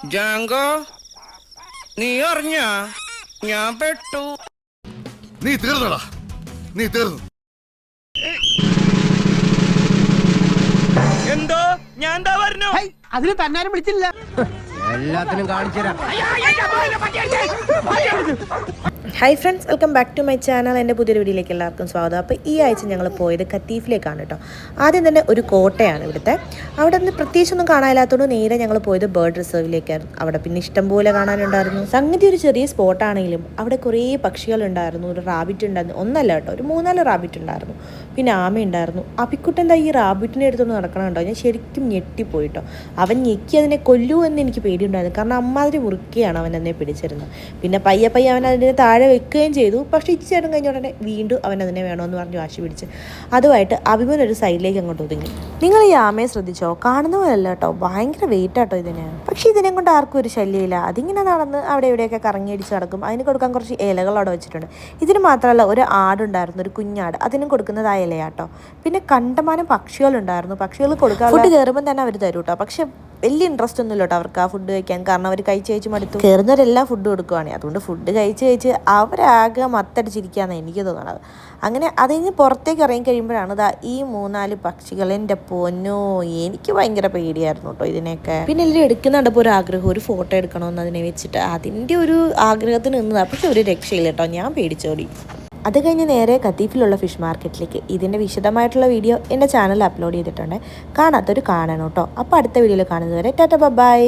ജാങ്കോ, നീ അറിഞ്ഞ ഞാൻ പെട്ടു. നീ തീർന്നടാ, നീ തീർന്നു. എന്തോ ഞാൻ എന്താ പറഞ്ഞു? അതിന് തന്നാരും വിളിച്ചില്ല. എല്ലാത്തിനും കാണിച്ചു തരാം. Hi friends, welcome back to my channel. എൻ്റെ പുതിയൊരു വീഡിയോയിലേക്ക് എല്ലാവർക്കും സ്വാഗതം. അപ്പോൾ ഈ ആഴ്ച ഞങ്ങൾ പോയത് കത്തീഫിലേക്കാണ് കേട്ടോ. ആദ്യം തന്നെ ഒരു കോട്ടയാണ് ഇവിടുത്തെ. അവിടെ നിന്ന് പ്രത്യേകിച്ചൊന്നും കാണാനില്ലാത്തതുകൊണ്ട് നേരെ ഞങ്ങൾ പോയത് ബേർഡ് റിസർവിലേക്കായിരുന്നു. അവിടെ പിന്നെ ഇഷ്ടംപോലെ കാണാനുണ്ടായിരുന്നു. സംഗതി ഒരു ചെറിയ സ്പോട്ടാണെങ്കിലും അവിടെ കുറേ പക്ഷികളുണ്ടായിരുന്നു. ഒരു റാബിറ്റ് ഉണ്ടായിരുന്നു, ഒന്നല്ല കേട്ടോ, ഒരു 3-4 റാബിറ്റ് ഉണ്ടായിരുന്നു. പിന്നെ ആമയുണ്ടായിരുന്നു. അപ്പിക്കുട്ടൻ എന്താ ഈ റാബിറ്റിനെ എടുത്തുകൊണ്ട് നടക്കണുണ്ടോ? ഞാൻ ശരിക്കും ഞെട്ടിപ്പോയിട്ടോ. അവൻ ഞെക്കി അതിനെ കൊല്ലൂ എന്ന് എനിക്ക് പേടിയുണ്ടായിരുന്നു. കാരണം അമ്മാതിരി മുറുക്കിയാണ് അവൻ എന്നെ പിടിച്ചിരുന്നത്. പിന്നെ പയ്യെ അവൻ അതിൻ്റെ താഴെ വെക്കുകയും ചെയ്തു. പക്ഷേ ഇച്ചിരി കഴിഞ്ഞ ഉടനെ വീണ്ടും അവൻ അതിനെ വേണമെന്ന് പറഞ്ഞ് വാശി പിടിച്ച് അതുമായിട്ട് അഭിമൻ ഒരു സൈഡിലേക്ക് അങ്ങോട്ട് ഒതുങ്ങി. നിങ്ങൾ ഈ ആമയെ ശ്രദ്ധിച്ചോ? കാണുന്ന പോലല്ല കേട്ടോ, ഭയങ്കര വെയിറ്റ് ആട്ടോ ഇതിന്. പക്ഷേ ഇതിനെ കൊണ്ട് ആർക്കും ഒരു ശല്യമില്ല. അതിങ്ങനെ നടന്ന് അവിടെ ഇവിടെയൊക്കെ കറങ്ങിയടിച്ച് നടക്കും. അതിന് കൊടുക്കാൻ കുറച്ച് ഇലകൾ അവിടെ വെച്ചിട്ടുണ്ട്. ഇതിന് മാത്രമല്ല, ഒരു ആടുണ്ടായിരുന്നു, ഒരു കുഞ്ഞാട്. അതിനും കൊടുക്കുന്നത് ആ ഇലയാട്ടോ. പിന്നെ കണ്ടമാനം പക്ഷികളുണ്ടായിരുന്നു. പക്ഷികൾ കൊടുക്കാൻ ഫുഡ് കയറുമ്പോൾ തന്നെ അവർ തരും കേട്ടോ. പക്ഷെ വലിയ ഇൻട്രസ്റ്റ് ഒന്നുമില്ല കേട്ടോ അവർക്ക് ആ ഫുഡ് കഴിക്കാൻ. കാരണം അവർ കഴിച്ച് മടുത്തു. കയറുന്നവരെല്ലാം ഫുഡ് കൊടുക്കുവാണ്. അതുകൊണ്ട് ഫുഡ് കഴിച്ച് അവരാകെ മത്തടിച്ചിരിക്കുകയെന്നാണ് എനിക്ക് തോന്നണത്. അങ്ങനെ അതിന് പുറത്തേക്ക് ഇറങ്ങി കഴിയുമ്പോഴാണ് ഇതാ ഈ 3-4 പക്ഷികൾ. എൻ്റെ പൊന്നോ, എനിക്ക് ഭയങ്കര പേടിയായിരുന്നു കേട്ടോ ഇതിനെയൊക്കെ. പിന്നെ എല്ലാവരും എടുക്കുന്നുണ്ടപ്പോൾ ഒരു ആഗ്രഹം, ഒരു ഫോട്ടോ എടുക്കണമെന്ന് അതിനെ വെച്ചിട്ട് അതിൻ്റെ ഒരു ആഗ്രഹത്തിന് നിന്നതാണ്. പക്ഷെ ഒരു രക്ഷയില്ല കേട്ടോ, ഞാൻ പേടിച്ചോടി. അത് കഴിഞ്ഞ് നേരെ കത്തീഫിലുള്ള ഫിഷ് മാർക്കറ്റിലേക്ക്. ഇതിൻ്റെ വിശദമായിട്ടുള്ള വീഡിയോ എൻ്റെ ചാനലിൽ അപ്ലോഡ് ചെയ്തിട്ടുണ്ട്. കാണാത്തൊരു കാണണം കേട്ടോ. അപ്പോൾ അടുത്ത വീഡിയോയിൽ കാണുന്നതുവരെ ടാറ്റ ബൈ.